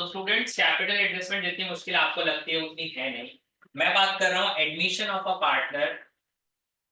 तो students capital adjustment जितनी मुश्किल आपको लगती है उतनी है नहीं। मैं बात कर रहा हूँ एडमिशन ऑफ अ पार्टनर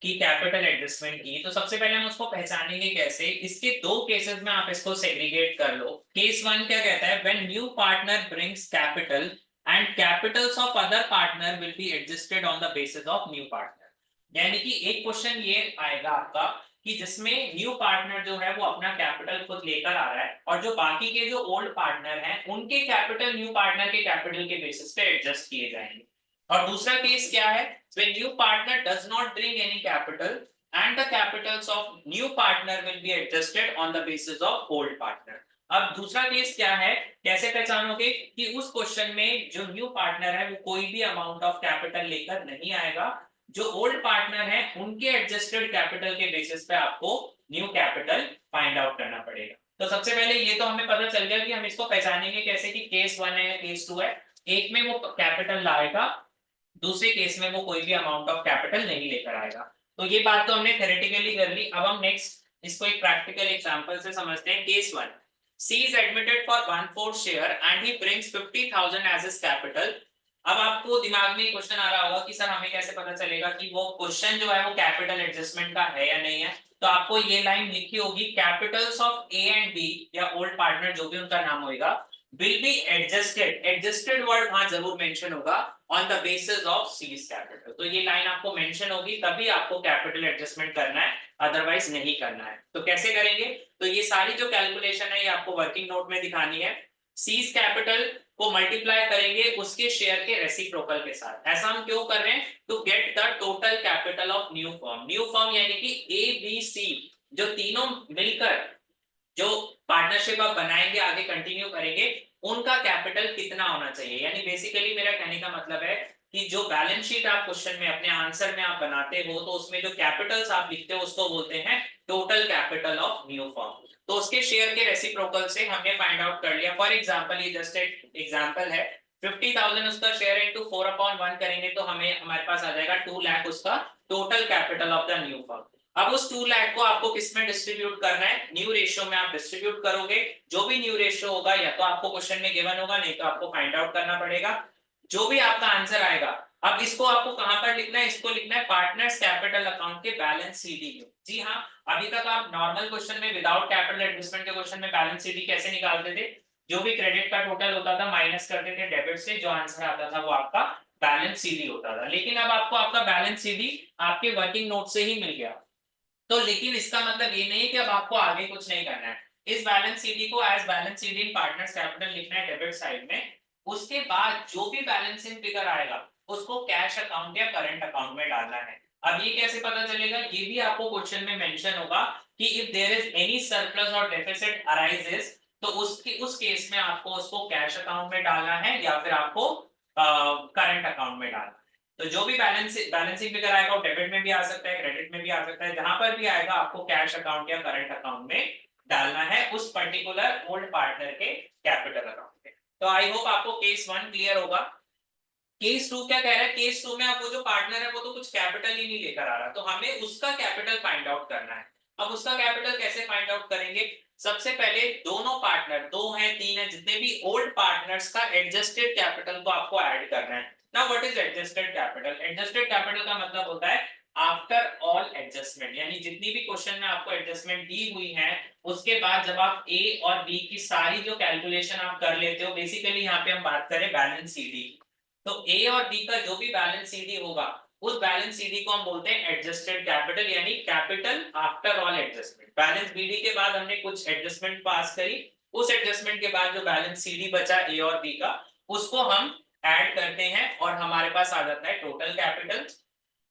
की कैपिटल एडजस्टमेंट की। तो सबसे पहले हम उसको पहचानेंगे कैसे। इसके दो केसेस में आप इसको सेग्रीगेट कर लो। केस वन क्या कहता है, when new partner brings capital and Capitals of other partner will be adjusted on the basis of new partner. यानी कि एक क्वेश्चन ये आएगा आपका कि जिसमें न्यू पार्टनर जो है वो अपना कैपिटल खुद लेकर आ रहा है और जो बाकी के जो ओल्ड पार्टनर हैं उनके कैपिटल न्यू पार्टनर के कैपिटल के बेसिस पे एडजस्ट किए जाएंगे। और दूसरा केस क्या है, when new partner does not bring any capital and the capitals of new partner will be adjusted on the basis of old partner। अब दूसरा केस क्या है, कैसे पहचानोगे कि उस क्वेश्चन में जो न्यू पार्टनर है वो कोई भी अमाउंट ऑफ कैपिटल लेकर नहीं आएगा, जो ओल्ड पार्टनर है उनके एडजस्टेड कैपिटल के बेसिस पे आपको न्यू कैपिटल फाइंड आउट करना पड़ेगा। तो सबसे पहले ये तो हमें पता चल गया कि हम इसको पहचानेंगे कैसे कि केस वन है केस टू है। एक में वो कैपिटल लाएगा, दूसरे केस में वो कोई भी अमाउंट ऑफ कैपिटल नहीं लेकर आएगा। तो ये बात तो हमने थ्योरेटिकली कर ली। अब हम नेक्स्ट इसको एक प्रैक्टिकल एग्जांपल से समझते हैं। Case one, C is admitted for 1/4 share and he brings 50,000 as his capital. अब आपको दिमाग में क्वेश्चन आ रहा होगा कि सर हमें कैसे पता चलेगा कि वो क्वेश्चन जो है वो कैपिटल एडजस्टमेंट का है या नहीं है। तो आपको ये लाइन लिखी होगी, capitals of A and B या ओल्ड पार्टनर जो भी उनका नाम होगा will be adjusted। adjusted word वहां जरूर मेंशन होगा on the basis of C's capital। तो ये लाइन आपको मेंशन होगी तभी आपको कैपिटल एडजस्टमेंट करना है, अदरवाइज नहीं करना है। तो कैसे करेंगे, तो ये सारी जो कैलकुलेशन है ये आपको वर्किंग नोट में दिखानी है। C's कैपिटल को मल्टीप्लाई करेंगे उसके शेयर के रेसिप्रोकल के साथ। ऐसा हम क्यों कर रहे हैं, to get the total capital of new firm. New firm यानी कि ए बी सी जो तीनों मिलकर जो पार्टनरशिप आप बनाएंगे आगे कंटिन्यू करेंगे उनका कैपिटल कितना होना चाहिए। यानी बेसिकली मेरा कहने का मतलब है कि जो बैलेंस शीट आप क्वेश्चन में अपने आंसर में आप बनाते हो तो उसमें जो कैपिटल्स आप लिखते हो उसको बोलते हैं total capital of new firm. तो उसके शेयर के रेसिप्रोकल से हमने फाइंड आउट कर लिया। फॉर एग्जांपल ये जस्ट एक एग्जांपल है, 50,000 उसका शेयर इनटू 4/1 करेंगे तो हमें हमारे पास आ जाएगा 2 लाख उसका total capital of the new firm. अब उस 2 लाख को आपको किस में डिस्ट्रीब्यूट करना है, न्यू रेशियो में आप डिस्ट्रीब्यूट करोगे। जो भी न्यू रेशियो होगा या तो आपको क्वेश्चन में गिवन होगा नहीं तो आपको फाइंड आउट करना पड़ेगा। जो भी आपका आंसर आएगा, अब इसको आपको कहां पर लिखना है, इसको लिखना है पार्टनर्स कैपिटल अकाउंट के बैलेंस सीडी में। जी हाँ, अभी तक आप नॉर्मल क्वेश्चन में विदाउट कैपिटल एडजस्टमेंट के क्वेश्चन में बैलेंस सीडी कैसे निकालते थे, जो भी क्रेडिट का टोटल होता था माइनस करते थे डेबिट से, जो आंसर आता था वो आपका बैलेंस सीडी होता था। लेकिन अब आपको आपका बैलेंस सीडी आपके वर्किंग नोट से ही मिल गया। तो लेकिन इसका मतलब ये नहीं है कि अब आपको आगे कुछ नहीं करना है। इस बैलेंस सीडी को एज बैलेंस सीडी इन पार्टनर्स कैपिटल लिखना है डेबिट साइड में। उसके बाद जो भी बैलेंसिंग फिगर आएगा उसको कैश अकाउंट या करंट अकाउंट में डालना है। अब ये कैसे पता चलेगा, ये भी आपको क्वेश्चन में मेंशन होगा कि if there is any surplus और डेफिसिट अराइजेस तो उसकी उस केस में आपको उसको कैश अकाउंट में डालना है या फिर आपको करंट अकाउंट में डालना है। तो जो भी बैलेंसिंग फिगर आएगा वो डेबिट में भी आ सकता है क्रेडिट में भी आ सकता है, जहां पर भी आएगा आपको कैश अकाउंट या करंट अकाउंट में डालना है उस पर्टिकुलर ओल्ड पार्टनर के कैपिटल अकाउंट में। तो आई होप आपको केस वन क्लियर होगा। केस टू क्या कह रहा है, केस टू में आप वो जो पार्टनर है वो तो कुछ कैपिटल ही नहीं लेकर आ रहा, तो हमें उसका कैपिटल फाइंड आउट करना है। अब उसका कैपिटल कैसे फाइंड आउट करेंगे, सबसे पहले दोनों पार्टनर, दो हैं तीन है जितने भी ओल्ड पार्टनर्स का एडजस्टेड कैपिटल को आपको ऐड करना है। Now what is adjusted capital, adjusted capital का मतलब होता है आफ्टर ऑल एडजस्टमेंट। यानी जितनी भी क्वेश्चन में आपको एडजस्टमेंट दी हुई है उसके बाद जब आप ए और बी की सारी जो कैलकुलेशन आप कर लेते हो, बेसिकली यहाँ पे हम बात करें बैलेंस सीडी, तो ए और बी का जो भी बैलेंस सीडी होगा उस बैलेंस सीडी को हम बोलते हैं एडजस्टेड कैपिटल, यानी capital after all adjustment. Balance BD के बाद हमने कुछ एडजस्टमेंट पास करी, उस एडजस्टमेंट के बाद जो बैलेंस सीडी बचा ए और बी का उसको हम ऐड करते हैं और हमारे पास आ जाता है टोटल कैपिटल।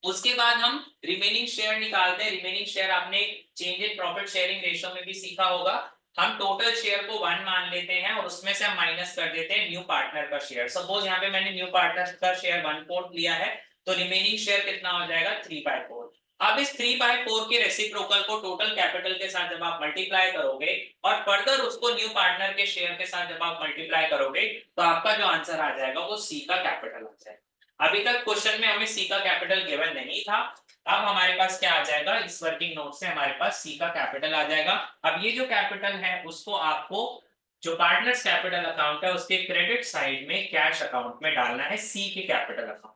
उसके बाद हम रिमेनिंग शेयर निकालते हैं। रिमेनिंग शेयर आपने change in profit sharing ratio में भी सीखा होगा। हम टोटल शेयर को 1 मान लेते हैं और उसमें से हम माइनस कर देते हैं न्यू पार्टनर का शेयर। सपोज यहाँ पे मैंने न्यू पार्टनर का शेयर 1/4 लिया है तो रिमेनिंग शेयर कितना हो जाएगा 3/4। अब इस 3/4 के रेसिप्रोकल को टोटल कैपिटल के साथ जब आप मल्टीप्लाई करोगे और फर्दर उसको न्यू पार्टनर के शेयर के साथ जब आप मल्टीप्लाई करोगे तो आपका जो आंसर आ जाएगा वो सी का कैपिटल आ जाएगा। अभी तक क्वेश्चन में हमें सी का कैपिटल गिवन नहीं था, अब हमारे पास क्या आ जाएगा, इस वर्किंग नोट से हमारे पास सी का कैपिटल आ जाएगा। अब ये जो कैपिटल है उसको आपको जो पार्टनर्स कैपिटल अकाउंट है उसके क्रेडिट साइड में कैश अकाउंट में डालना है सी के कैपिटल अकाउंट।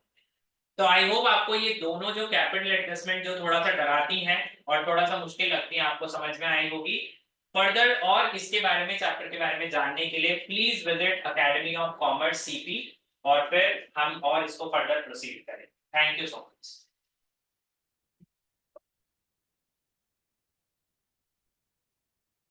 तो आई होप आपको ये दोनों जो कैपिटल एडजस्टमेंट जो थोड़ा सा डराती हैं और थोड़ा सा मुश्किल लगती है आपको समझ में आई होगी। फर्दर और इसके बारे में चैप्टर के बारे में जानने के लिए please visit academy of commerce CP और फिर हम और इसको फर्दर प्रोसीड करें। Thank you so much.